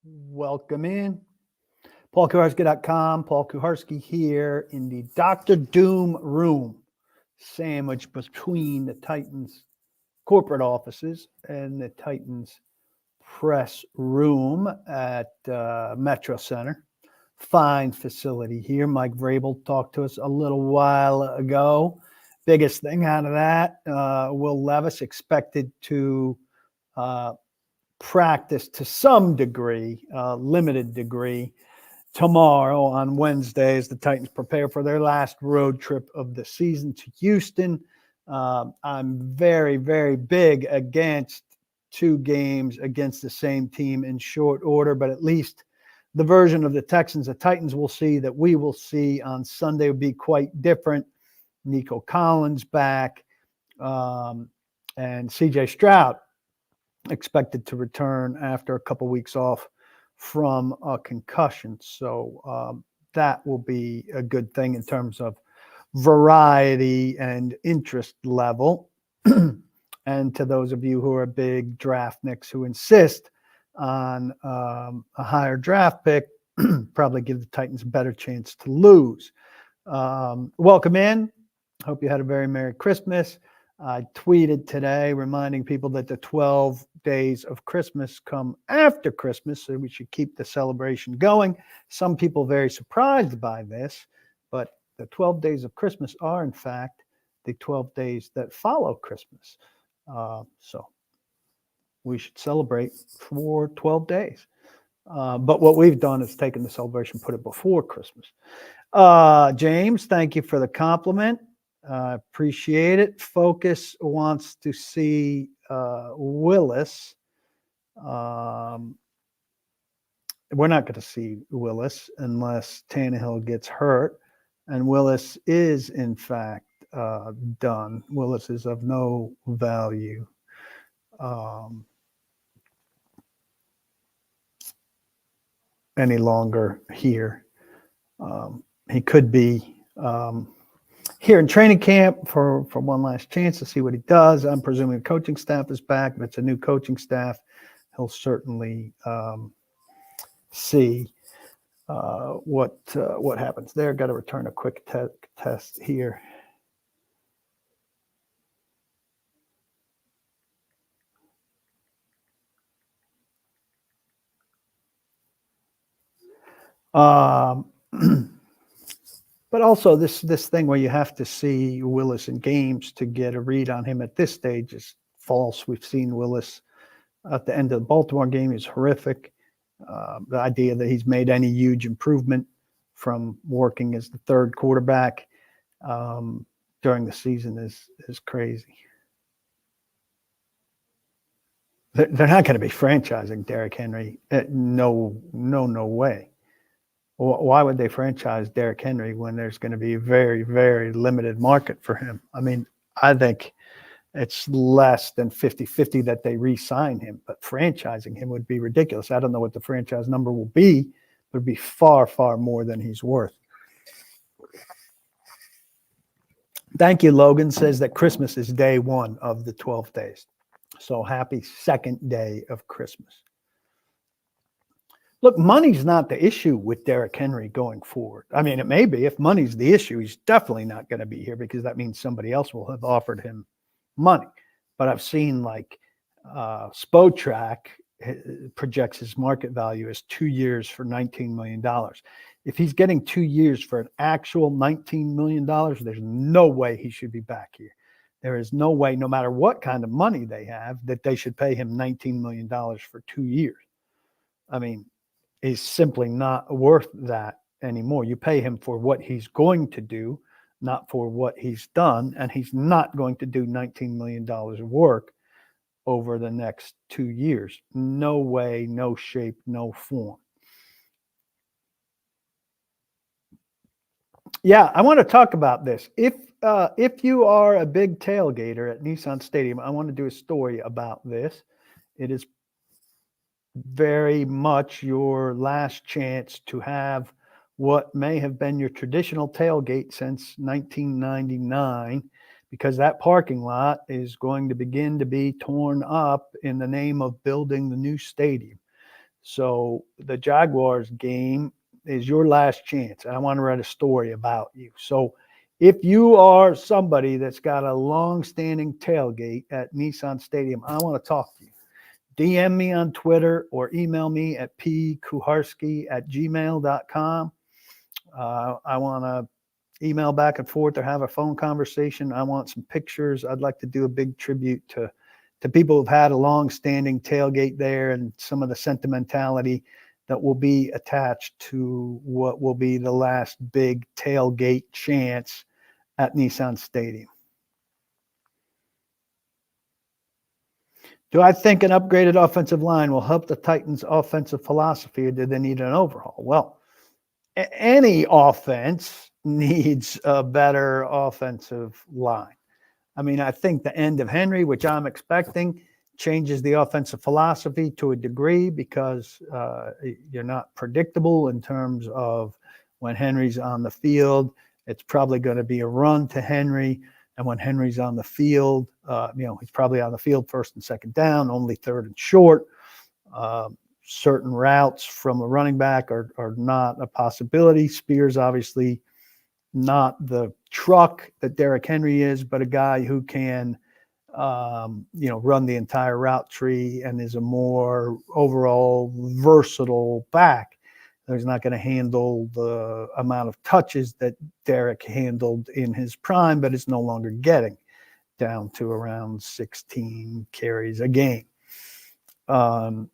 Welcome in. PaulKuharski.com. Paul Kuharski here in the Dr. Doom room, sandwiched between the Titans corporate offices and the Titans press room at Metro Center. Fine facility here. Mike Vrabel talked to us a little while ago. Biggest thing out of that, Will Levis expected to practice to some degree, limited degree, tomorrow on Wednesday as the Titans prepare for their last road trip of the season to Houston. I'm very, very big against two games against the same team in short order, but at least the version of the Texans, the Titans will see that we will see on Sunday will be quite different. Nico Collins back, and CJ Stroud expected to return after a couple weeks off from a concussion. So that will be a good thing in terms of variety and interest level. And to those of you who are big draft nicks who insist on a higher draft pick, probably give the Titans a better chance to lose. Welcome in. Hope you had a very Merry Christmas. I tweeted today reminding people that the 12 days of Christmas come after Christmas, so we should keep the celebration going. Some people very surprised by this, but the 12 days of Christmas are, in fact, the 12 days that follow Christmas. So we should celebrate for 12 days. But what we've done is taken the celebration, put it before Christmas. James, thank you for the compliment. Appreciate it. Focus wants to see Willis. We're not going to see Willis unless Tannehill gets hurt. And Willis is, in fact, done. Willis is of no value. Any longer here. He could be here in training camp for one last chance to see what he does. I'm presuming the coaching staff is back. If it's a new coaching staff, he'll certainly see what happens there. Got to return a quick test here. But also this thing where you have to see Willis in games to get a read on him at this stage is false. We've seen Willis at the end of the Baltimore game. He's horrific. The idea that he's made any huge improvement from working as the third quarterback during the season is crazy. They're not going to be franchising Derrick Henry. No way. Why would they franchise Derrick Henry when there's going to be a very, very limited market for him? I mean, I think it's less than 50-50 that they re-sign him, but franchising him would be ridiculous. I don't know what the franchise number will be, but it'd be far, far more than he's worth. Thank you, Logan says that Christmas is day one of the 12 days. So happy second day of Christmas. Look, money's not the issue with Derrick Henry going forward. I mean, it may be. If money's the issue, he's definitely not going to be here because that means somebody else will have offered him money. But I've seen like Spotrac projects his market value as 2 years for $19 million. If he's getting 2 years for an actual $19 million, there's no way he should be back here. There is no way, no matter what kind of money they have, that they should pay him $19 million for 2 years. I mean, he's simply not worth that anymore. You pay him for what he's going to do, not for what he's done, and he's not going to do $19 million of work over the next 2 years. No way, no shape, no form. Yeah, I want to talk about this. If you are a big tailgater at Nissan Stadium, I want to do a story about this. It is very much your last chance to have what may have been your traditional tailgate since 1999, because that parking lot is going to begin to be torn up in the name of building the new stadium. So the Jaguars game is your last chance. I want to write a story about you. So if you are somebody that's got a long-standing tailgate at Nissan Stadium, I want to talk to you. DM me on Twitter or email me at pkuharski@gmail.com. I want to email back and forth or have a phone conversation. I want some pictures. I'd like to do a big tribute to people who've had a long-standing tailgate there and some of the sentimentality that will be attached to what will be the last big tailgate chance at Nissan Stadium. Do I think an upgraded offensive line will help the Titans' offensive philosophy, or do they need an overhaul? Well, any offense needs a better offensive line. I mean, I think the end of Henry, which I'm expecting, changes the offensive philosophy to a degree because you're not predictable in terms of when Henry's on the field. It's probably going to be a run to Henry. And when Henry's on the field, he's probably on the field first and second down, only third and short. Certain routes from a running back are not a possibility. Spears, obviously, not the truck that Derrick Henry is, but a guy who can, run the entire route tree and is a more overall versatile back. He's not going to handle the amount of touches that Derrick handled in his prime, but is no longer getting down to around 16 carries a game. But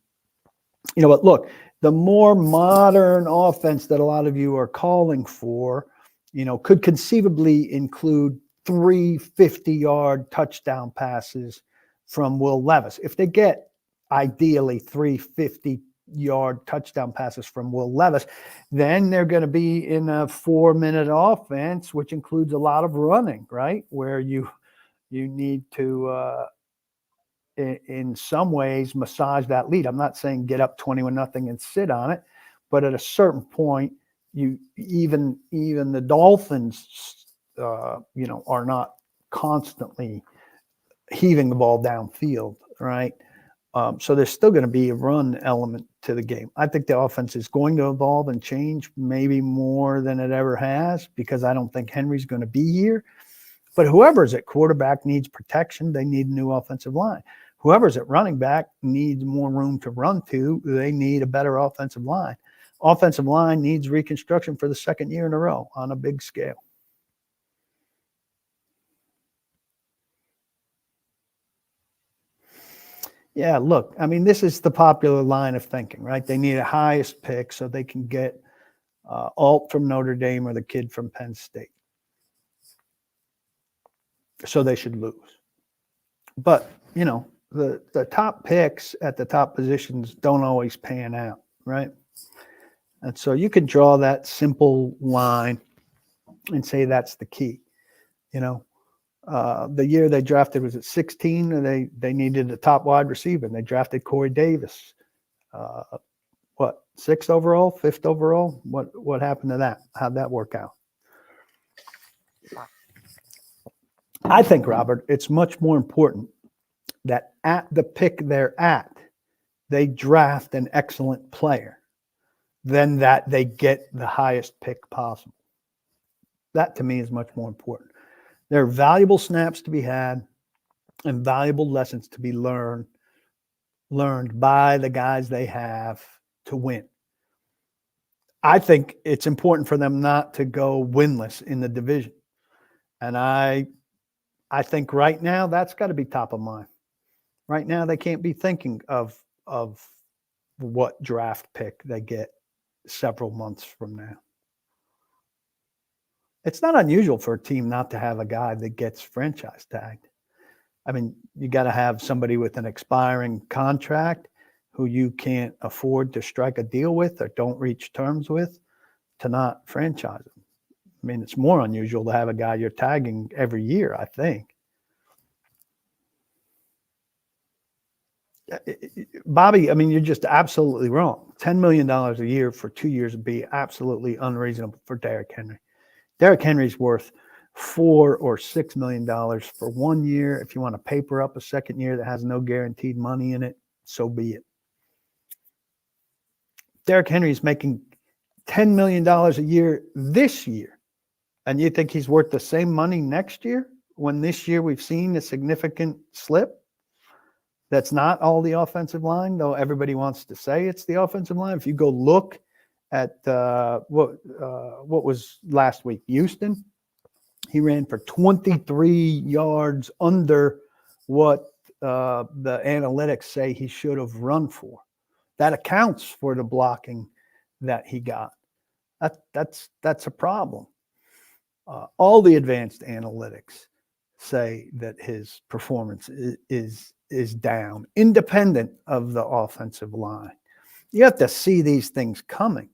look, the more modern offense that a lot of you are calling for, could conceivably include 3 50-yard touchdown passes from Will Levis. If they get ideally 3 50-yard touchdown passes from Will Levis, then they're going to be in a 4-minute offense, which includes a lot of running, right? Where you need to, in some ways, massage that lead. I'm not saying get up 21-0 and sit on it, but at a certain point, even the Dolphins, are not constantly heaving the ball downfield, right? So there's still going to be a run element to the game. I think the offense is going to evolve and change maybe more than it ever has because I don't think Henry's going to be here. But whoever's at quarterback needs protection. They need a new offensive line. Whoever's at running back needs more room to run to. They need a better offensive line. Offensive line needs reconstruction for the second year in a row on a big scale. Yeah, look, I mean, this is the popular line of thinking, right? They need a highest pick so they can get Alt from Notre Dame or the kid from Penn State. So they should lose. But, the top picks at the top positions don't always pan out, right? And so you could draw that simple line and say that's the key. The year they drafted was at 16, and they needed a top wide receiver, and they drafted Corey Davis. 6th overall, 5th overall? What happened to that? How'd that work out? I think, Robert, it's much more important that at the pick they're at, they draft an excellent player than that they get the highest pick possible. That, to me, is much more important. There are valuable snaps to be had and valuable lessons to be learned by the guys they have to win. I think it's important for them not to go winless in the division. And I think right now that's got to be top of mind. Right now they can't be thinking of what draft pick they get several months from now. It's not unusual for a team not to have a guy that gets franchise tagged. I mean, you got to have somebody with an expiring contract who you can't afford to strike a deal with or don't reach terms with to not franchise them. I mean, it's more unusual to have a guy you're tagging every year, I think. Bobby, I mean, you're just absolutely wrong. $10 million a year for 2 years would be absolutely unreasonable for Derrick Henry. Derrick Henry's worth $4 or $6 million for 1 year. If you want to paper up a second year that has no guaranteed money in it, so be it. Derrick Henry is making $10 million a year this year. And you think he's worth the same money next year when this year we've seen a significant slip? That's not all the offensive line, though everybody wants to say it's the offensive line. If you go look at what was last week, Houston, he ran for 23 yards under what the analytics say he should have run for. That accounts for the blocking that he got. That's a problem. All the advanced analytics say that his performance is down, independent of the offensive line. You have to see these things coming.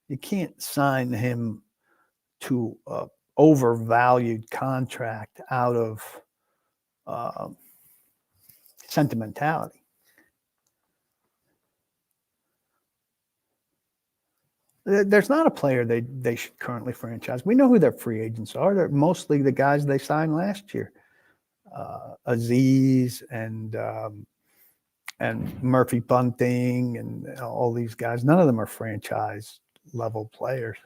You can't sign him to an overvalued contract out of sentimentality. There's not a player they should currently franchise. We know who their free agents are. They're mostly the guys they signed last year. Aziz and Murphy Bunting and all these guys. None of them are franchise level players.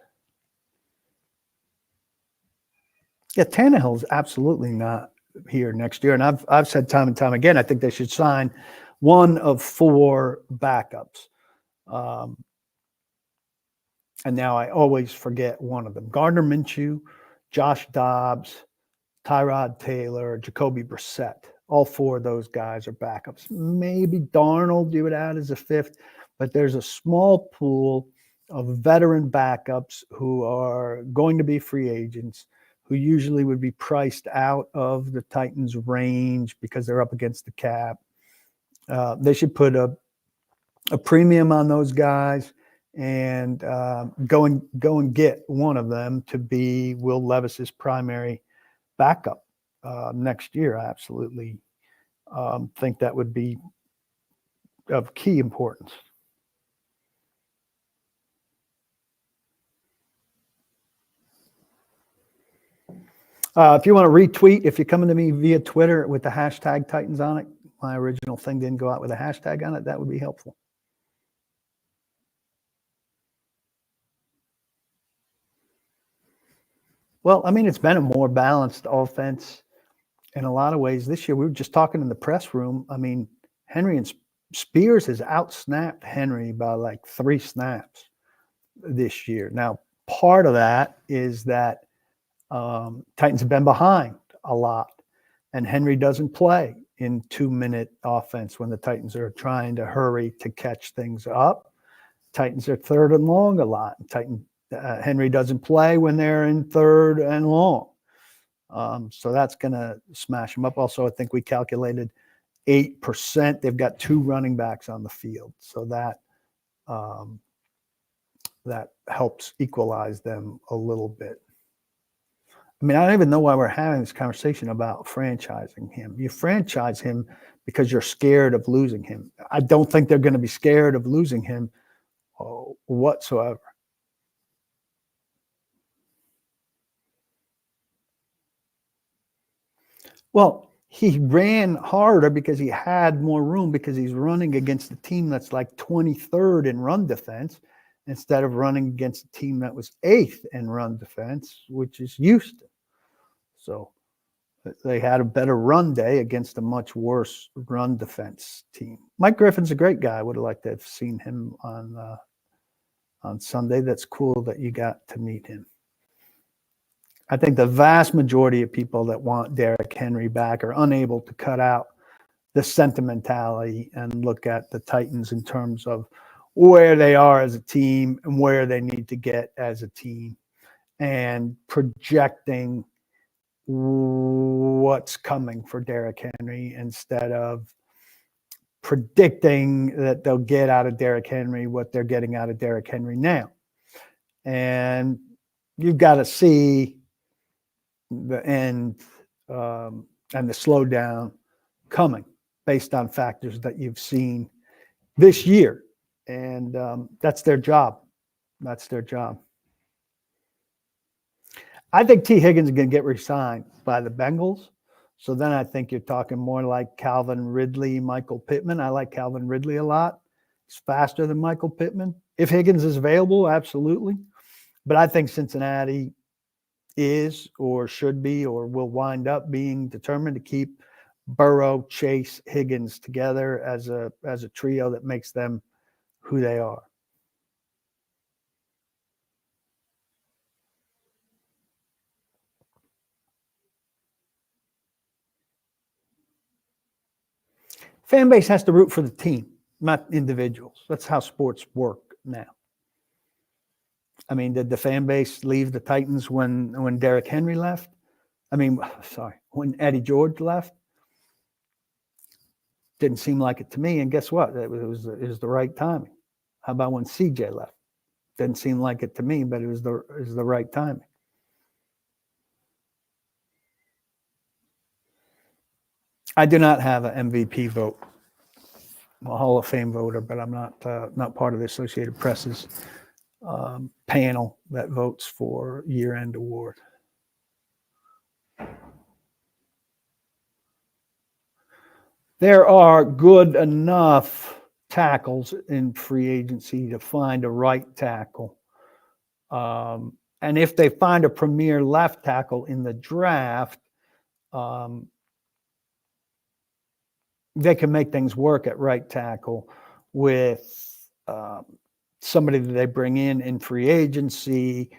Yeah, Tannehill's absolutely not here next year. And I've said time and time again, I think they should sign one of 4 backups. And now I always forget one of them. Gardner Minshew, Josh Dobbs, Tyrod Taylor, Jacoby Brissett. All 4 of those guys are backups. Maybe Darnold you would add as a 5th, but there's a small pool of veteran backups who are going to be free agents, who usually would be priced out of the Titans' range because they're up against the cap. They should put a premium on those guys and go and get one of them to be Will Levis's primary backup next year. I absolutely think that would be of key importance. If you want to retweet, if you're coming to me via Twitter with the hashtag Titans on it, my original thing didn't go out with a hashtag on it, that would be helpful. Well, I mean, it's been a more balanced offense in a lot of ways this year. We were just talking in the press room. I mean, Henry and Spears has outsnapped Henry by like 3 snaps this year. Now, part of that is that Titans have been behind a lot, and Henry doesn't play in 2-minute offense when the Titans are trying to hurry to catch things up. Titans are 3rd and long a lot. Henry doesn't play when they're in 3rd and long. So that's going to smash them up. Also, I think we calculated 8%. They've got 2 running backs on the field. So that helps equalize them a little bit. I mean, I don't even know why we're having this conversation about franchising him. You franchise him because you're scared of losing him. I don't think they're going to be scared of losing him whatsoever. Well, he ran harder because he had more room, because he's running against a team that's like 23rd in run defense instead of running against a team that was 8th in run defense, which is Houston. So they had a better run day against a much worse run defense team. Mike Griffin's a great guy. I would have liked to have seen him on Sunday. That's cool that you got to meet him. I think the vast majority of people that want Derrick Henry back are unable to cut out the sentimentality and look at the Titans in terms of where they are as a team and where they need to get as a team, and projecting what's coming for Derrick Henry instead of predicting that they'll get out of Derrick Henry what they're getting out of Derrick Henry now. And you've got to see the end and the slowdown coming based on factors that you've seen this year. And that's their job. That's their job. I think T. Higgins is going to get re-signed by the Bengals. So then I think you're talking more like Calvin Ridley, Michael Pittman. I like Calvin Ridley a lot. He's faster than Michael Pittman. If Higgins is available, absolutely. But I think Cincinnati is or should be or will wind up being determined to keep Burrow, Chase, Higgins together as a trio that makes them who they are. Fan base has to root for the team, not individuals. That's how sports work now. I mean, did the fan base leave the Titans when Derrick Henry left? I mean, sorry, when Eddie George left? Didn't seem like it to me. And guess what? It was the right timing. How about when CJ left? Didn't seem like it to me, but it was the right timing. I do not have an MVP vote. I'm a Hall of Fame voter, but I'm not part of the Associated Press's panel that votes for year-end award. There are good enough tackles in free agency to find a right tackle. And if they find a premier left tackle in the draft, they can make things work at right tackle with somebody that they bring in free agency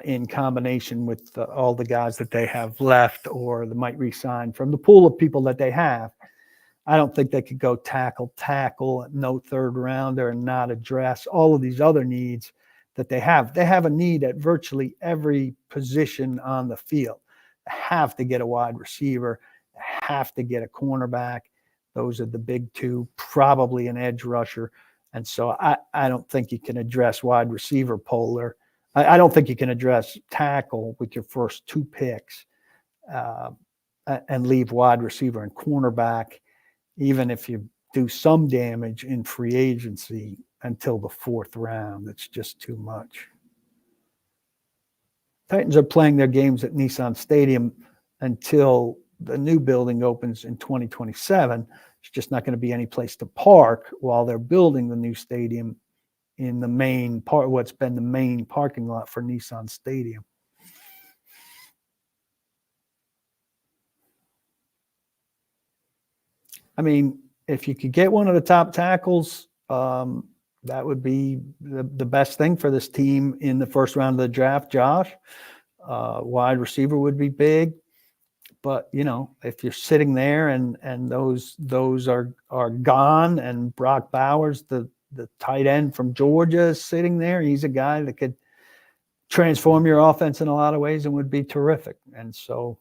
in combination with all the guys that they have left or they might re-sign from the pool of people that they have. I don't think they could go tackle, no third rounder and not address all of these other needs that they have. They have a need at virtually every position on the field. They have to get a wide receiver, they have to get a cornerback. Those are the big two, probably an edge rusher. And so I don't think you can address wide receiver polar. I don't think you can address tackle with your first two picks and leave wide receiver and cornerback, even if you do some damage in free agency until the fourth round. It's just too much. Titans are playing their games at Nissan Stadium until the new building opens in 2027. There's just not going to be any place to park while they're building the new stadium in the main part, what's been the main parking lot for Nissan Stadium. I mean, if you could get one of the top tackles, that would be the best thing for this team in the first round of the draft, Josh. Wide receiver would be big. But, you know, if you're sitting there and those are gone and Brock Bowers, the tight end from Georgia, is sitting there, he's a guy that could transform your offense in a lot of ways and would be terrific. And so,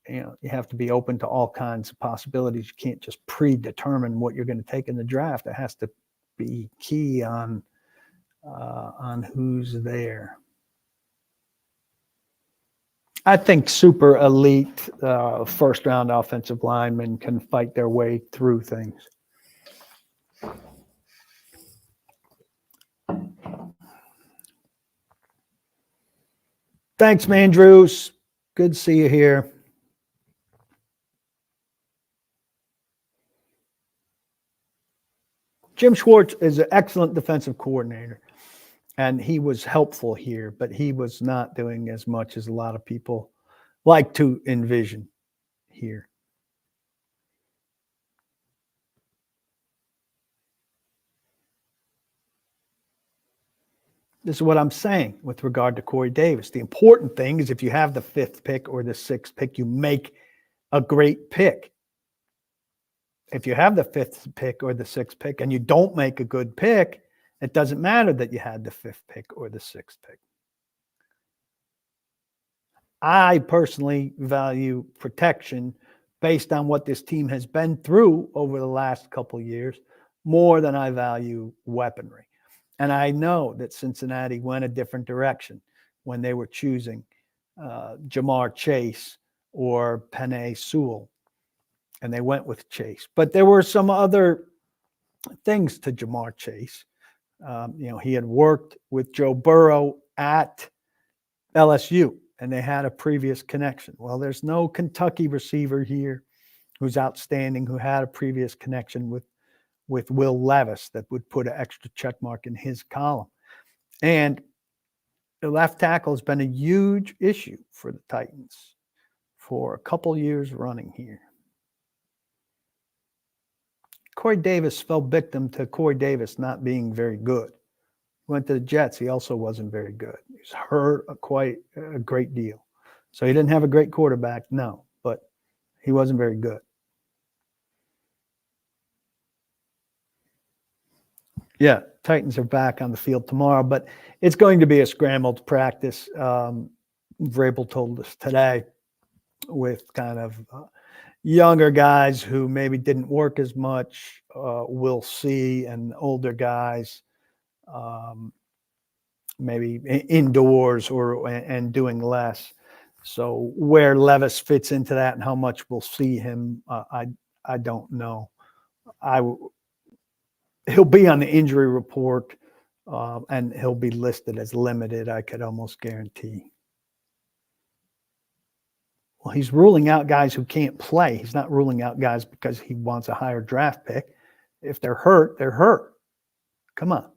you know, you have to be open to all kinds of possibilities. You can't just predetermine what you're going to take in the draft. It has to be key on who's there. I think super elite first round offensive linemen can fight their way through things. Thanks, Mandrews. Good to see you here. Jim Schwartz is an excellent defensive coordinator, and he was helpful here, but he was not doing as much as a lot of people like to envision here. This is what I'm saying with regard to Corey Davis. The important thing is if you have the fifth pick or the sixth pick, you make a great pick. If you have the fifth pick or the sixth pick and you don't make a good pick, it doesn't matter that you had the fifth pick or the sixth pick. I personally value protection based on what this team has been through over the last couple of years more than I value weaponry. And I know that Cincinnati went a different direction when they were choosing Jamar Chase or Penei Sewell, and they went with Chase. But there were some other things to Jamar Chase. You know, he had worked with Joe Burrow at LSU, and they had a previous connection. Well, there's no Kentucky receiver here who's outstanding, who had a previous connection with Will Levis that would put an extra check mark in his column. And the left tackle has been a huge issue for the Titans for a couple years running here. Corey Davis fell victim to Corey Davis not being very good. Went to the Jets. He also wasn't very good. He was hurt quite a great deal. So he didn't have a great quarterback, no, but he wasn't very good. Yeah, Titans are back on the field tomorrow, but it's going to be a scrambled practice. Vrabel told us today with kind of younger guys who maybe didn't work as much, we'll see, and older guys maybe indoors and doing less. So where Levis fits into that and how much we'll see him, I don't know. He'll be on the injury report, and he'll be listed as limited, I could almost guarantee. Well, he's ruling out guys who can't play. He's not ruling out guys because he wants a higher draft pick. If they're hurt, they're hurt. Come on.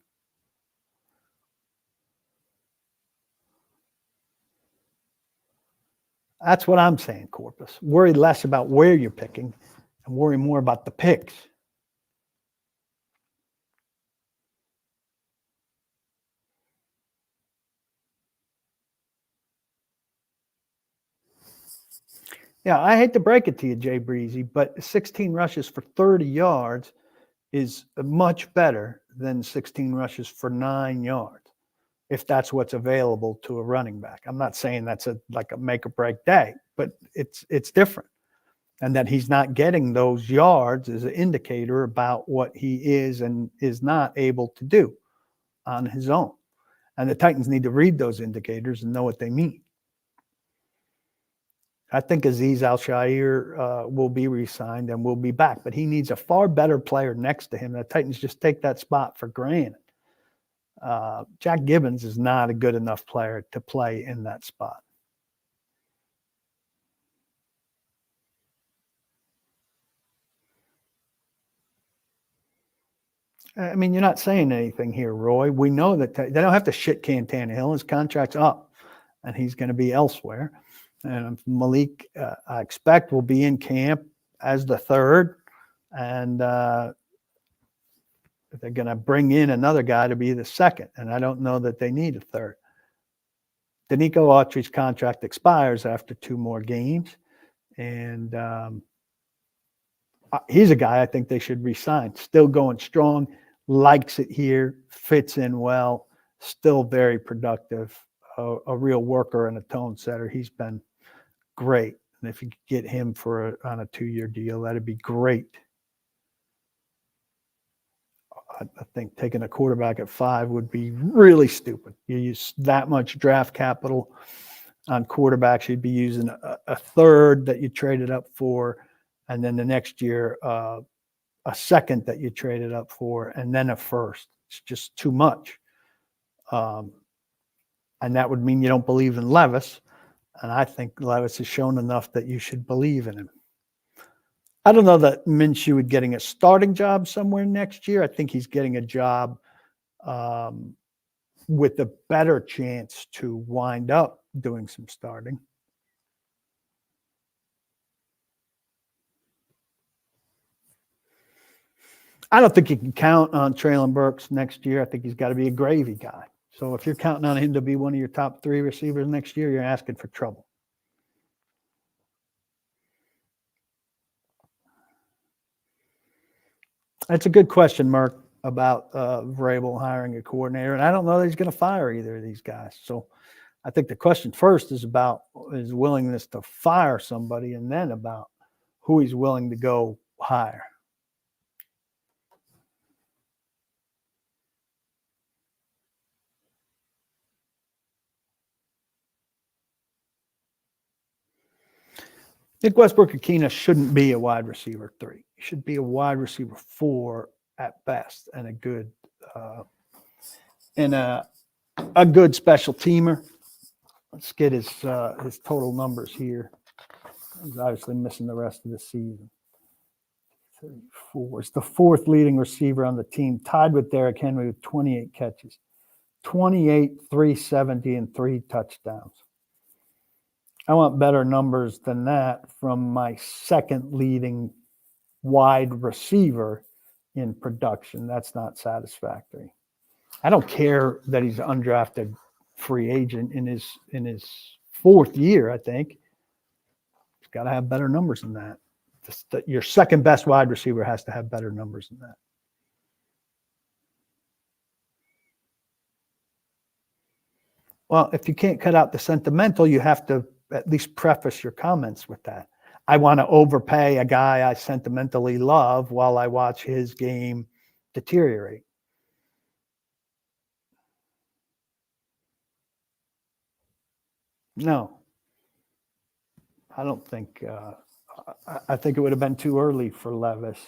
That's what I'm saying, Corpus. Worry less about where you're picking and worry more about the picks. Yeah, I hate to break it to you, Jay Breezy, but 16 rushes for 30 yards is much better than 16 rushes for 9 yards, if that's what's available to a running back. I'm not saying that's like a make or break day, but it's different. And that he's not getting those yards is an indicator about what he is and is not able to do on his own. And the Titans need to read those indicators and know what they mean. I think Azeez Al-Shaair will be re-signed and will be back, but he needs a far better player next to him. The Titans just take that spot for granted. Jack Gibbons is not a good enough player to play in that spot. I mean, you're not saying anything here, Roy. We know that they don't have to shit can Tannehill. His contract's up, and he's going to be elsewhere. And Malik, I expect, will be in camp as the third. And they're going to bring in another guy to be the second. And I don't know that they need a third. Danico Autry's contract expires after 2 more games. And he's a guy I think they should re-sign. Still going strong, likes it here, fits in well, still very productive, a real worker and a tone setter. He's been great. And if you could get him on a 2-year deal, that'd be great. I think taking a quarterback at 5 would be really stupid. You use that much draft capital on quarterbacks. You'd be using a third that you traded up for, and then the next year a second that you traded up for, and then a first. It's just too much. And that would mean you don't believe in Levis. And I think Levis has shown enough that you should believe in him. I don't know that Minshew is getting a starting job somewhere next year. I think he's getting a job with a better chance to wind up doing some starting. I don't think you can count on Treylon Burks next year. I think he's got to be a gravy guy. So if you're counting on him to be one of your top 3 receivers next year, you're asking for trouble. That's a good question, Mark, about Vrabel hiring a coordinator. And I don't know that he's going to fire either of these guys. So I think the question first is about his willingness to fire somebody, and then about who he's willing to go hire. Nick Westbrook-Akina shouldn't be a wide receiver 3. He should be a wide receiver 4 at best, and a good good special teamer. Let's get his total numbers here. He's obviously missing the rest of the season. 34. Is the fourth leading receiver on the team, tied with Derrick Henry with 28 catches, 28, 370, and 3 touchdowns. I want better numbers than that from my second leading wide receiver in production. That's not satisfactory. I don't care that he's an undrafted free agent in his fourth year, I think. He's got to have better numbers than that. Your second best wide receiver has to have better numbers than that. Well, if you can't cut out the sentimental, you have to at least preface your comments with that. I want to overpay a guy I sentimentally love while I watch his game deteriorate. No, I don't think. I think it would have been too early for Levis,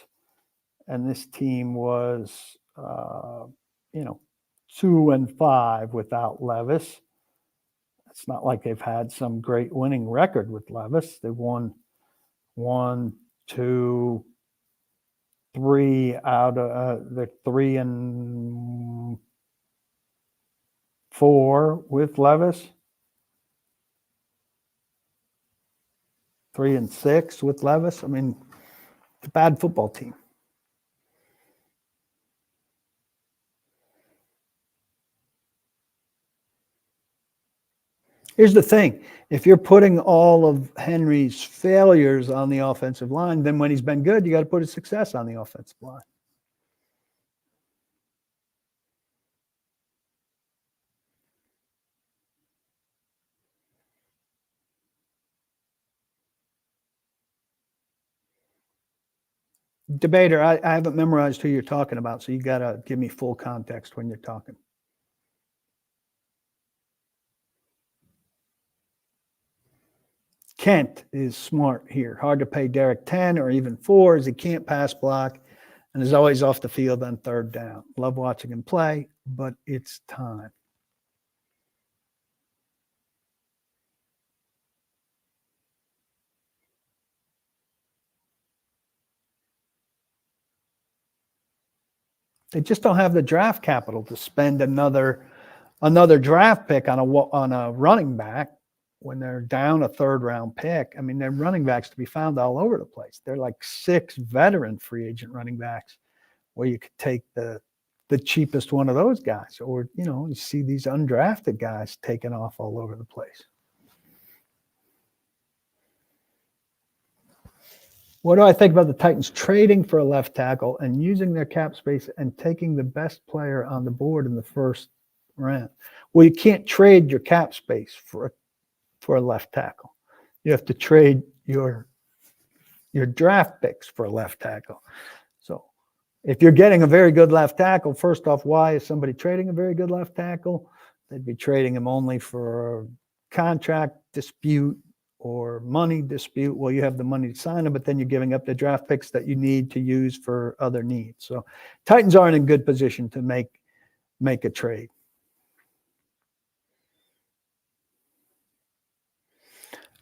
and this team was, 2-5 without Levis. It's not like they've had some great winning record with Levis. They've won 1, 2, 3 out of the 3-4 with Levis. 3-6 with Levis. I mean, it's a bad football team. Here's the thing. If you're putting all of Henry's failures on the offensive line, then when he's been good, you got to put his success on the offensive line. Debater, I haven't memorized who you're talking about, so you got to give me full context when you're talking. Kent is smart here. Hard to pay Derrick 10 or even 4 as he can't pass block and is always off the field on third down. Love watching him play, but it's time. They just don't have the draft capital to spend another draft pick on a running back when they're down a third round pick. I mean, they're running backs to be found all over the place. They're like 6 veteran free agent running backs where you could take the cheapest one of those guys, or you see these undrafted guys taking off all over the place. What do I think about the Titans trading for a left tackle and using their cap space and taking the best player on the board in the first round? Well, you can't trade your cap space for a left tackle. You have to trade your draft picks for a left tackle. So if you're getting a very good left tackle, first off, why is somebody trading a very good left tackle? They'd be trading him only for a contract dispute or money dispute. Well, you have the money to sign him, but then you're giving up the draft picks that you need to use for other needs. So Titans aren't in good position to make a trade.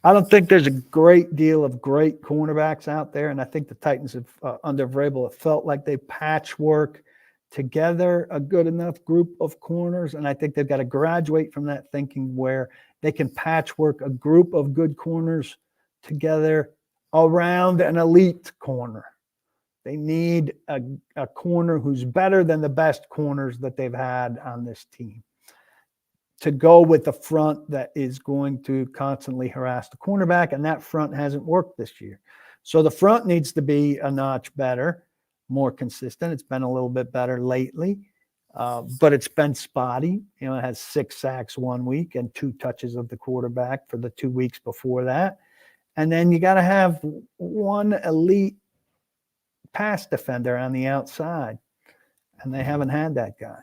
I don't think there's a great deal of great cornerbacks out there, and I think the Titans have, under Vrabel, have felt like they patchwork together a good enough group of corners, and I think they've got to graduate from that thinking where they can patchwork a group of good corners together around an elite corner. They need a corner who's better than the best corners that they've had on this team to go with the front that is going to constantly harass the cornerback, and that front hasn't worked this year. So the front needs to be a notch better, more consistent. It's been a little bit better lately, but it's been spotty. It has 6 sacks 1 week and 2 touches of the quarterback for the 2 weeks before that. And then you got to have one elite pass defender on the outside, and they haven't had that guy.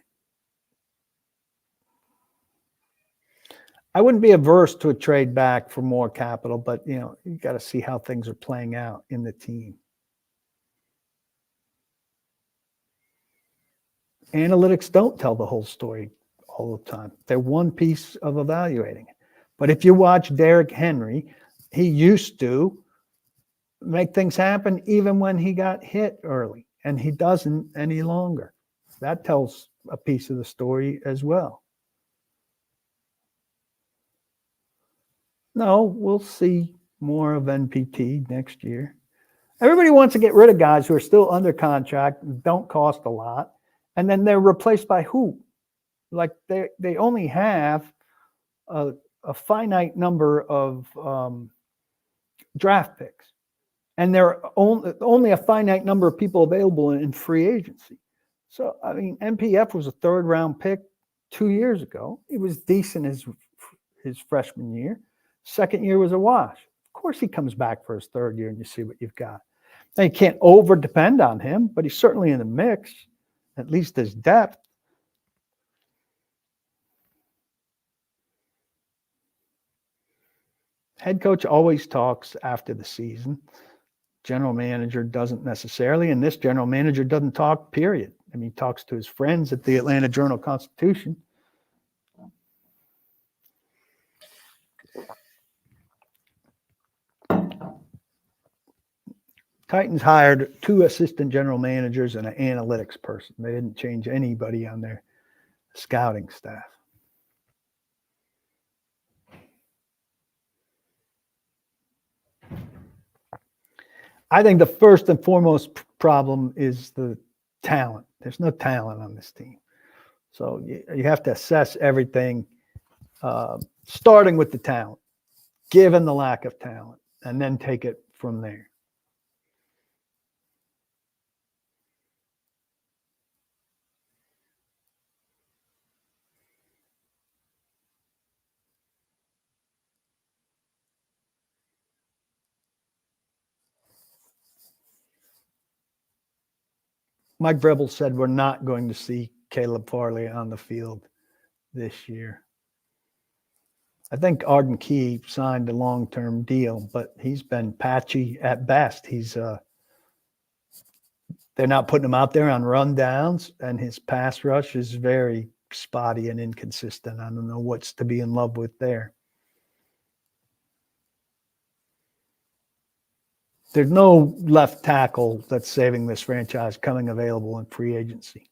I wouldn't be averse to a trade back for more capital, but you got to see how things are playing out in the team. Analytics don't tell the whole story all the time. They're one piece of evaluating it. But if you watch Derrick Henry, he used to make things happen even when he got hit early, and he doesn't any longer. That tells a piece of the story as well. No, we'll see more of NPT next year. Everybody wants to get rid of guys who are still under contract and don't cost a lot, and then they're replaced by who? Like they only have a finite number of draft picks, and there are only a finite number of people available in free agency. So, I mean, MPF was a third-round pick 2 years ago. He was decent his freshman year. Second year was a wash. Of course, he comes back for his third year, and you see what you've got. Now, you can't over-depend on him, but he's certainly in the mix, at least his depth. Head coach always talks after the season. General manager doesn't necessarily, and this general manager doesn't talk, period. I mean, he talks to his friends at the Atlanta Journal-Constitution. Titans hired 2 assistant general managers and an analytics person. They didn't change anybody on their scouting staff. I think the first and foremost problem is the talent. There's no talent on this team. So you have to assess everything, starting with the talent, given the lack of talent, and then take it from there. Mike Vrabel said we're not going to see Caleb Farley on the field this year. I think Arden Key signed a long-term deal, but he's been patchy at best. They're not putting him out there on rundowns, and his pass rush is very spotty and inconsistent. I don't know what's to be in love with there. There's no left tackle that's saving this franchise coming available in free agency.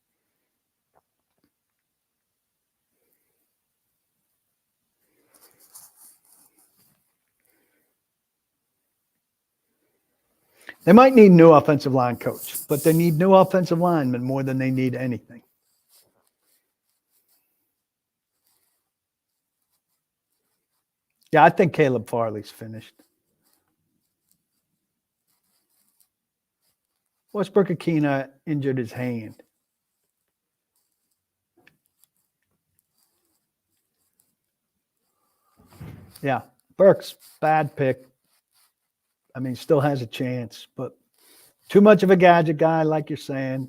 They might need new offensive line coach, but they need new offensive linemen more than they need anything. Yeah, I think Caleb Farley's finished. Westbrook-Akina injured his hand. Yeah, Burks, bad pick. I mean, still has a chance, but too much of a gadget guy, like you're saying.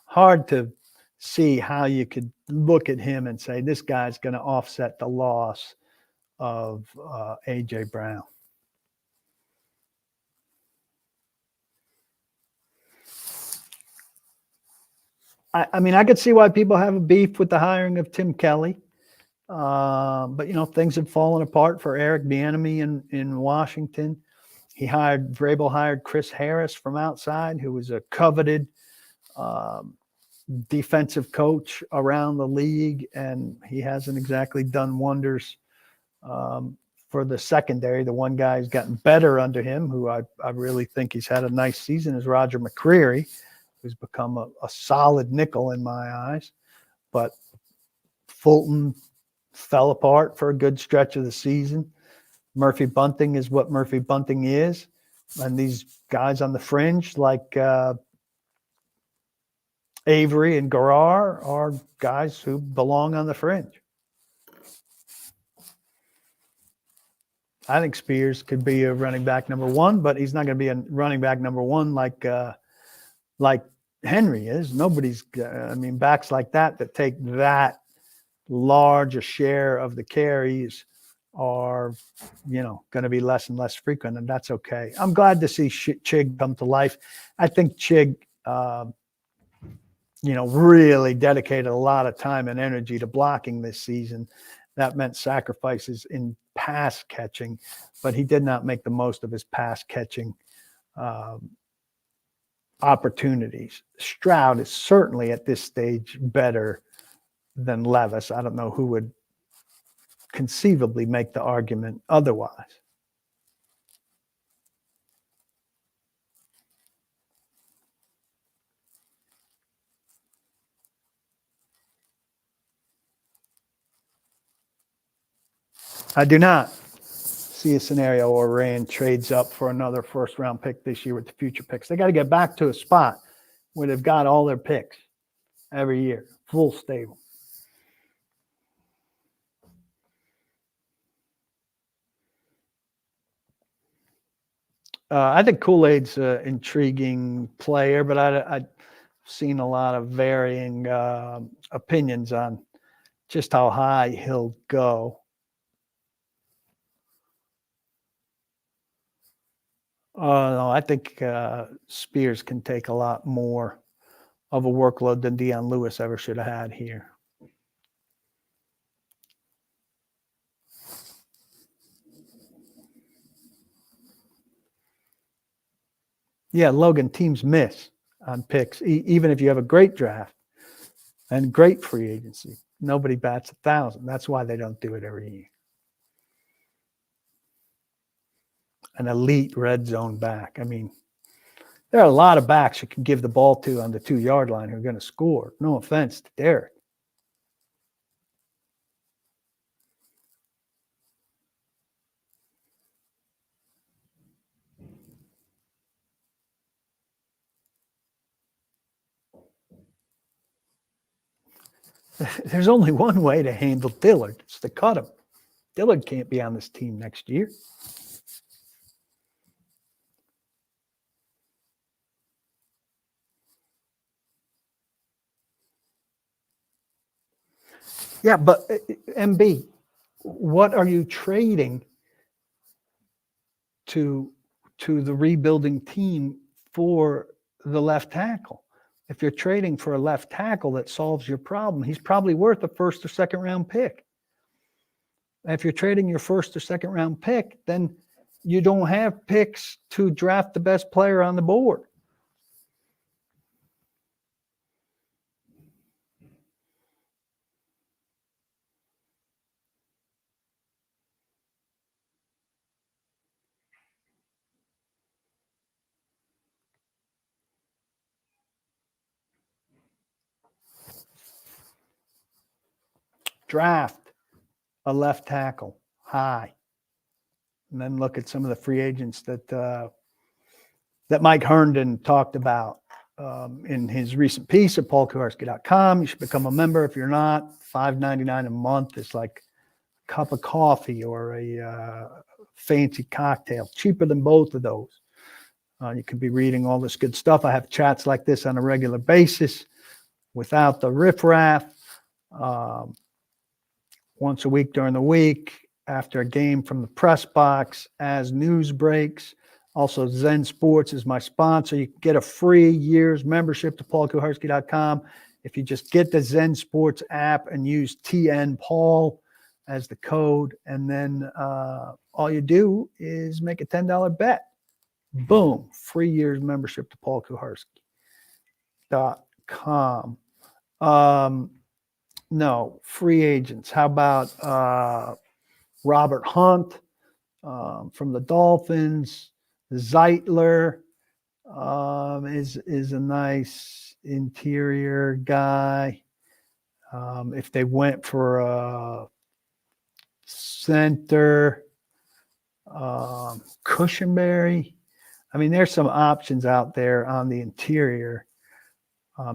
Hard to see how you could look at him and say this guy's going to offset the loss of A.J. Brown. I mean, I could see why people have a beef with the hiring of Tim Kelly. But, you know, things have fallen apart for Eric Bieniemy in Washington. Vrabel hired Chris Harris from outside, who was a coveted defensive coach around the league, and he hasn't exactly done wonders for the secondary. The one guy who's gotten better under him, who I really think he's had a nice season, is Roger McCreary, who's become a solid nickel in my eyes. But Fulton fell apart for a good stretch of the season. Murphy Bunting is what Murphy Bunting is. And these guys on the fringe like Avery and Garrar are guys who belong on the fringe. I think Spears could be a running back number 1, but he's not going to be a running back number 1 like Henry is. Nobody's backs like that take that large a share of the carries are, going to be less and less frequent, and that's okay. I'm glad to see Chig come to life. I think Chig, really dedicated a lot of time and energy to blocking this season. That meant sacrifices in pass catching, but he did not make the most of his pass catching opportunities. Stroud is certainly at this stage better than Levis. I don't know who would conceivably make the argument otherwise. I do not see a scenario where Rand trades up for another first-round pick this year with the future picks. They got to get back to a spot where they've got all their picks every year, full stable. I think Kool-Aid's an intriguing player, but I've seen a lot of varying opinions on just how high he'll go. No, I think Spears can take a lot more of a workload than Dion Lewis ever should have had here. Yeah, Logan, teams miss on picks, even if you have a great draft and great free agency. Nobody bats 1,000. That's why they don't do it every year. An elite red zone back. I mean, there are a lot of backs you can give the ball to on the 2-yard line who are going to score. No offense to Derrick. There's only one way to handle Dillard. It's to cut him. Dillard can't be on this team next year. Yeah, but MB, what are you trading to the rebuilding team for the left tackle? If you're trading for a left tackle that solves your problem, he's probably worth a first or second round pick. And if you're trading your first or second round pick, then you don't have picks to draft the best player on the board. Draft a left tackle high, and then look at some of the free agents that Mike Herndon talked about in his recent piece at paulkuharski.com. You should become a member if you're not. $5.99 a month is like a cup of coffee or a fancy cocktail, cheaper than both of those. You could be reading all this good stuff. I have chats like this on a regular basis without the riffraff. Once a week during the week, after a game from the press box, as news breaks. Also, Zen Sports is my sponsor. You can get a free year's membership to paulkuharski.com if you just get the Zen Sports app and use TN Paul as the code. And then all you do is make a $10 bet. Boom, free year's membership to paulkuharski.com. No, free agents. How about Robert Hunt from the Dolphins? Zeitler is a nice interior guy. If they went for a center, Cushenberry. I mean, there's some options out there on the interior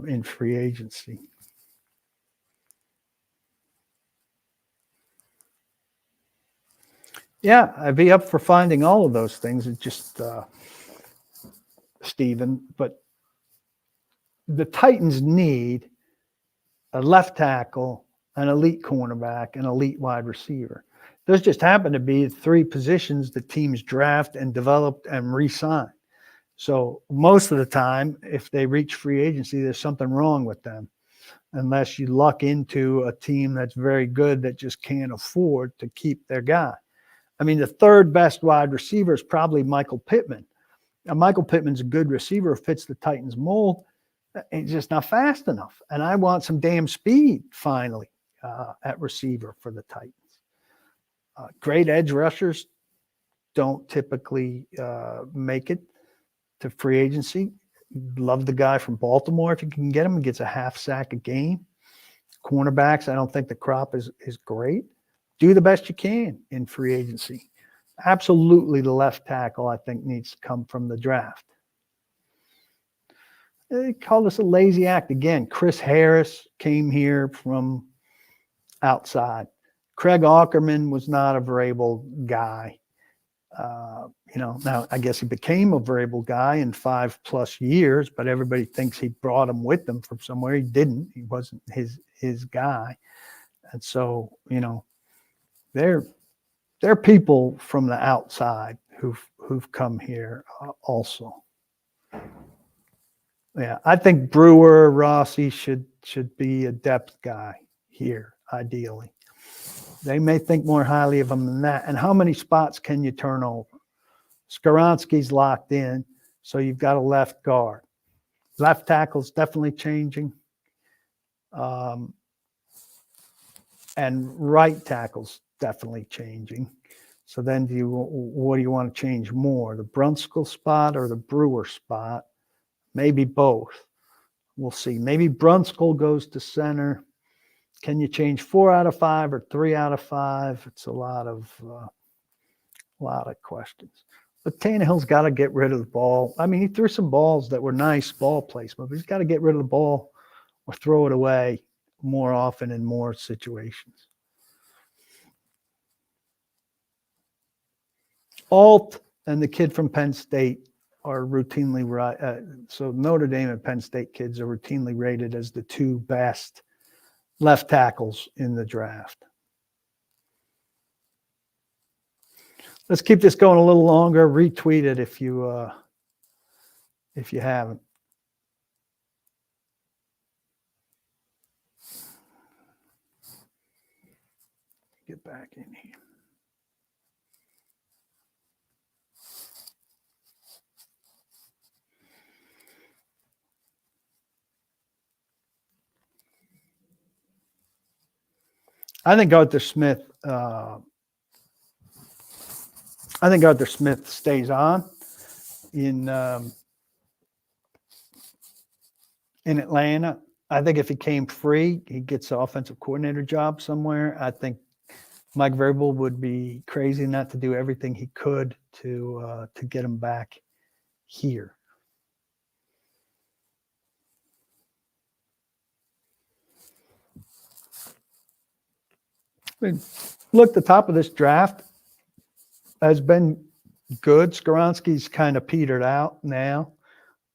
in free agency. Yeah, I'd be up for finding all of those things. It's just Stephen, but the Titans need a left tackle, an elite cornerback, an elite wide receiver. Those just happen to be 3 positions that teams draft and develop and re-sign. So most of the time, if they reach free agency, there's something wrong with them, unless you luck into a team that's very good that just can't afford to keep their guy. I mean, the third best wide receiver is probably Michael Pittman. Now, Michael Pittman's a good receiver, fits the Titans mold. He's just not fast enough. And I want some damn speed finally at receiver for the Titans. Great edge rushers don't typically make it to free agency. Love the guy from Baltimore if you can get him. He gets a half sack a game. Cornerbacks, I don't think the crop is great. Do the best you can in free agency. Absolutely, the left tackle, I think, needs to come from the draft. They call this a lazy act. Again, Chris Harris came here from outside. Craig Aukerman was not a Vrabel guy. Now I guess he became a Vrabel guy in 5+ years, but everybody thinks he brought him with him from somewhere. He didn't. He wasn't his guy. And so, they're people from the outside who've come here also. Yeah, I think Brewer, Rossi should be a depth guy here, ideally. They may think more highly of him than that. And how many spots can you turn over? Skoronski's locked in, so you've got a left guard. Left tackle's definitely changing. And right tackle's definitely changing. So then what do you want to change more? The Brunskill spot or the Brewer spot? Maybe both. We'll see. Maybe Brunskill goes to center. Can you change 4 out of 5 or 3 out of 5? It's a lot of questions. But Tannehill's got to get rid of the ball. I mean, he threw some balls that were nice ball placement, but he's got to get rid of the ball or throw it away more often in more situations. Alt and the kid from Penn State are routinely so Notre Dame and Penn State kids are routinely rated as the 2 best left tackles in the draft. Let's keep this going a little longer. Retweet it if you haven't. Get back in here. I think Arthur Smith stays on in Atlanta. I think if he came free, he gets an offensive coordinator job somewhere. I think Mike Vrabel would be crazy not to do everything he could to get him back here. I mean, look, the top of this draft has been good. Skoronski's kind of petered out now,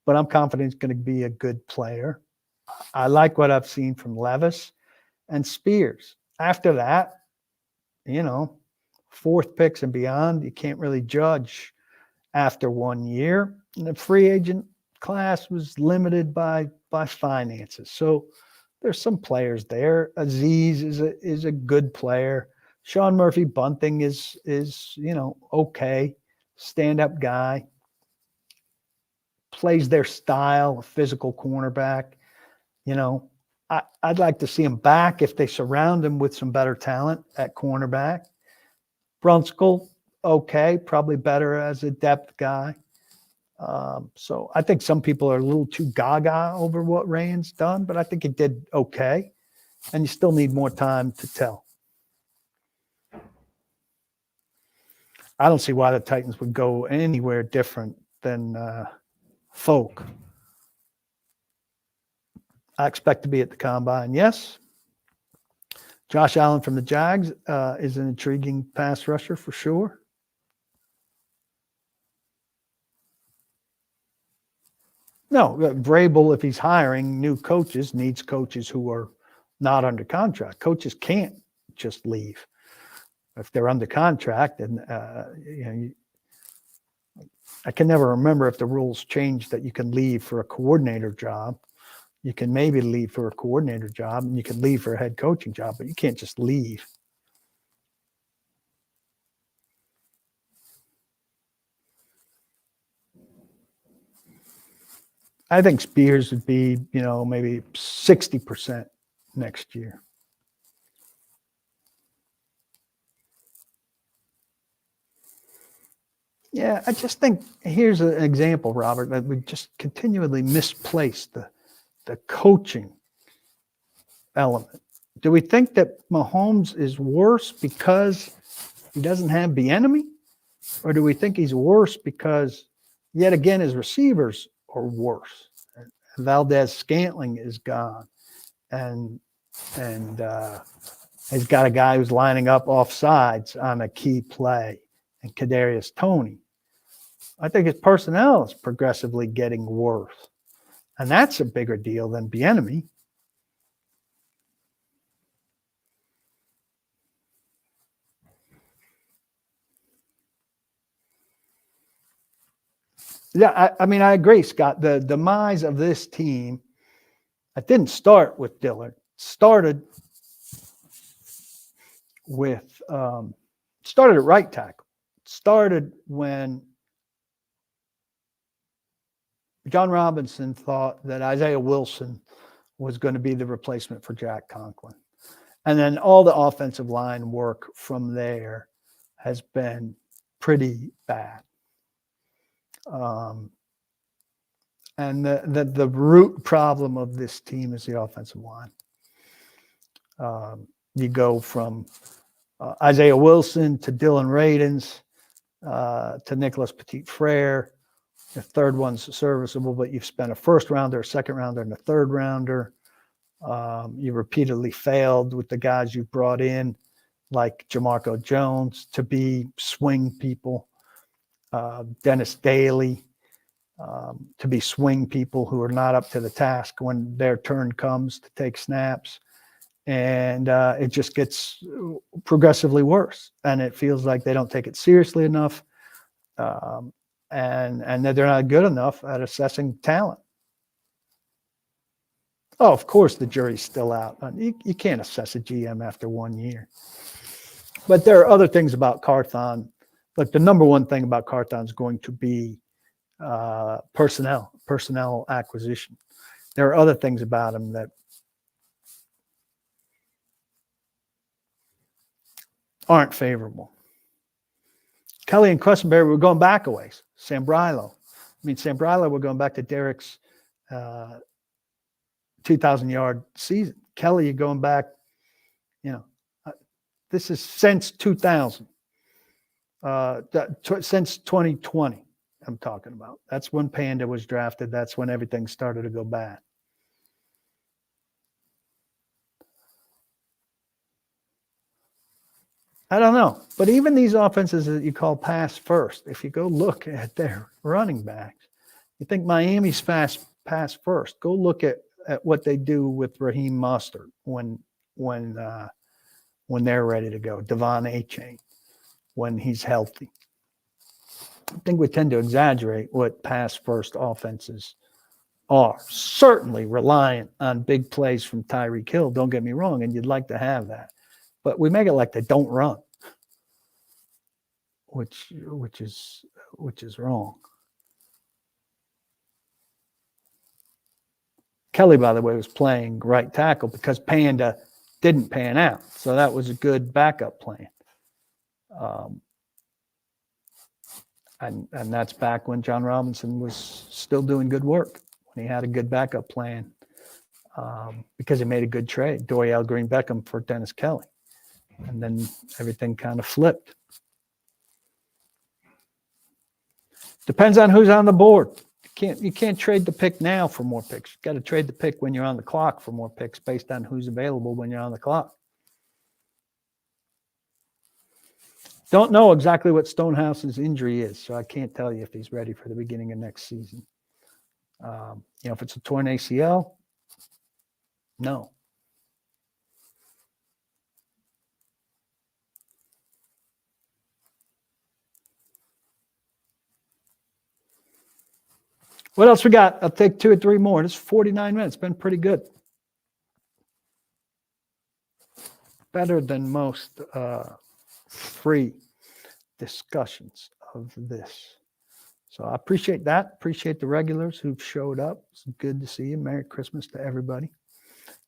but I'm confident he's going to be a good player. I like what I've seen from Levis and Spears. After that, 4th picks and beyond, you can't really judge after 1 year. And the free agent class was limited by finances. So there's some players there. Aziz is a good player. Sean Murphy-Bunting is okay, stand-up guy. Plays their style, a physical cornerback. I'd like to see him back if they surround him with some better talent at cornerback. Brunskill, okay, probably better as a depth guy. So I think some people are a little too gaga over what Rand's done, but I think he did okay. And you still need more time to tell. I don't see why the Titans would go anywhere different than Folk. I expect to be at the Combine, yes. Josh Allen from the Jags is an intriguing pass rusher for sure. No, Vrabel, if he's hiring new coaches, needs coaches who are not under contract. Coaches can't just leave. If they're under contract, and I can never remember if the rules changed that you can leave for a coordinator job. You can maybe leave for a coordinator job, and you can leave for a head coaching job, but you can't just leave. I think Spears would be, maybe 60% next year. Yeah, I just think here's an example, Robert, that we just continually misplace the coaching element. Do we think that Mahomes is worse because he doesn't have the enemy? Or do we think he's worse because, yet again, his receivers are worse? Valdez Scantling is gone. And he's got a guy who's lining up off sides on a key play, and Kadarius Toney. I think his personnel is progressively getting worse, and that's a bigger deal than Bieniemy. Yeah, I mean, I agree, Scott. The demise of this team, it didn't start with Dillard. It started with started at right tackle. It started when John Robinson thought that Isaiah Wilson was going to be the replacement for Jack Conklin. And then all the offensive line work from there has been pretty bad. And the root problem of this team is the offensive line. You go from Isaiah Wilson to Dylan Radins to Nicholas Petit-Frere. The third one's serviceable, but you've spent a first rounder, a second rounder, and a third rounder. You repeatedly failed with the guys you've brought in, like Jamarco Jones, to be swing people. Dennis Daly, to be swing people who are not up to the task when their turn comes to take snaps. And it just gets progressively worse. And it feels like they don't take it seriously enough. And that they're not good enough at assessing talent. Oh, of course, the jury's still out. You can't assess a GM after 1 year. But there are other things about Carthon. Look, the number one thing about Carthon is going to be personnel acquisition. There are other things about him that aren't favorable. Kelly and Questenberry were going back a ways. Sambrilo. We're going back to Derrick's 2,000-yard season. Kelly, you're going back, this is since 2000, since 2020, I'm talking about. That's when Panda was drafted. That's when everything started to go bad. I don't know. But even these offenses that you call pass first, if you go look at their running backs, you think Miami's pass first. Go look at what they do with Raheem Mostert when they're ready to go. Devon Achane, when he's healthy. I think we tend to exaggerate what pass first offenses are. Certainly reliant on big plays from Tyreek Hill. Don't get me wrong, and you'd like to have that. But we make it like they don't run, which is wrong. Kelly, by the way, was playing right tackle because Panda didn't pan out, so that was a good backup plan. And that's back when John Robinson was still doing good work, when he had a good backup plan, because he made a good trade, Dorial Green-Beckham for Dennis Kelly. And then everything kind of flipped. Depends on who's on the board. You can't trade the pick now for more picks. You got to trade the pick when you're on the clock for more picks based on who's available when you're on the clock. Don't know exactly what Stonehouse's injury is, so I can't tell you if he's ready for the beginning of next season. If it's a torn ACL, no. What else we got? I'll take 2 or 3 more. It's 49 minutes. Been pretty good. Better than most free discussions of this So I appreciate that. Appreciate the regulars who've showed up. It's good to see you. Merry Christmas to everybody.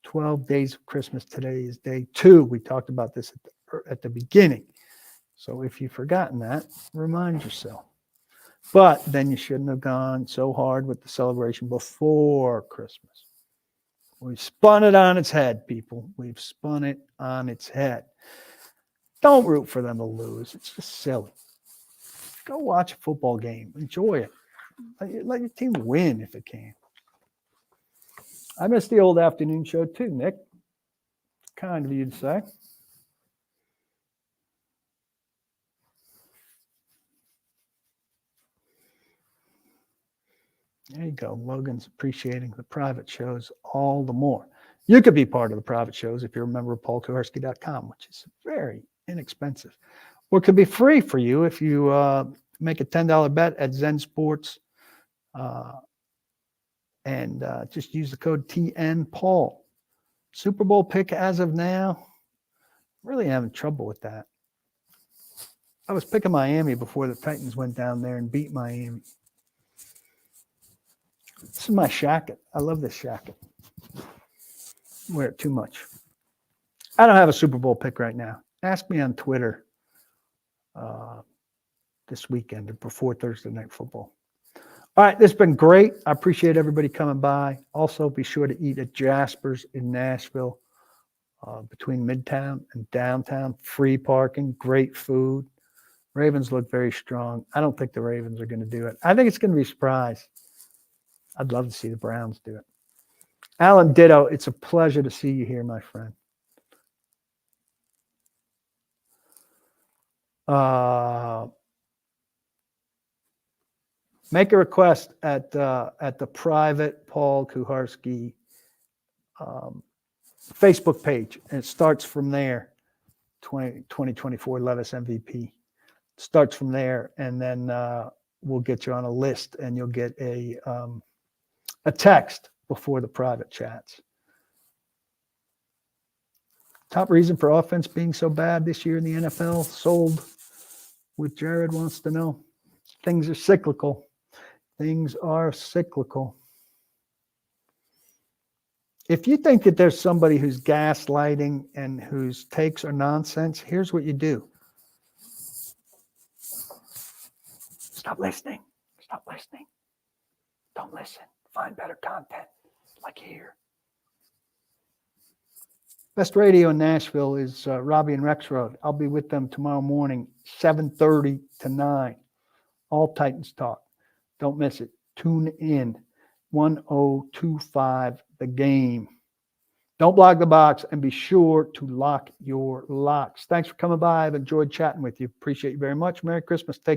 12 days of Christmas. Today is day 2. We talked about this at the beginning. So if you've forgotten that, remind yourself. But then you shouldn't have gone so hard with the celebration before Christmas. We've spun it on its head, people. We've spun it on its head. Don't root for them to lose. It's just silly. Go watch a football game. Enjoy it. Let your team win if it can. I missed the old afternoon show too, Nick. Kind of you to say. There you go. Logan's appreciating the private shows all the more. You could be part of the private shows if you're a member of paulkuharski.com, which is very inexpensive. Or it could be free for you if you make a $10 bet at Zen Sports and just use the code TNPaul. Super Bowl pick as of now, really having trouble with that. I was picking Miami before the Titans went down there and beat Miami. This is my shacket. I love this shacket. Wear it too much. I don't have a Super Bowl pick right now. Ask me on Twitter this weekend or before Thursday Night Football. All right, this has been great. I appreciate everybody coming by. Also, be sure to eat at Jasper's in Nashville between Midtown and downtown. Free parking, great food. Ravens look very strong. I don't think the Ravens are going to do it. I think it's going to be a surprise. I'd love to see the Browns do it. Alan Ditto, it's a pleasure to see you here, my friend. Make a request at the private Paul Kuharski Facebook page, and it starts from there. 2024 Levis MVP starts from there, and then we'll get you on a list, and you'll get a text before the private chats. Top reason for offense being so bad this year in the NFL? Sold with Jared wants to know. Things are cyclical. Things are cyclical. If you think that there's somebody who's gaslighting and whose takes are nonsense, here's what you do. Stop listening. Stop listening. Don't listen. Find better content like here. Best radio in Nashville is Robbie and Rex Road. I'll be with them tomorrow morning, 7:30 to 9. All Titans talk. Don't miss it. Tune in. 1025 The Game. Don't block the box, and be sure to lock your locks. Thanks for coming by. I've enjoyed chatting with you. Appreciate you very much. Merry Christmas. Take care.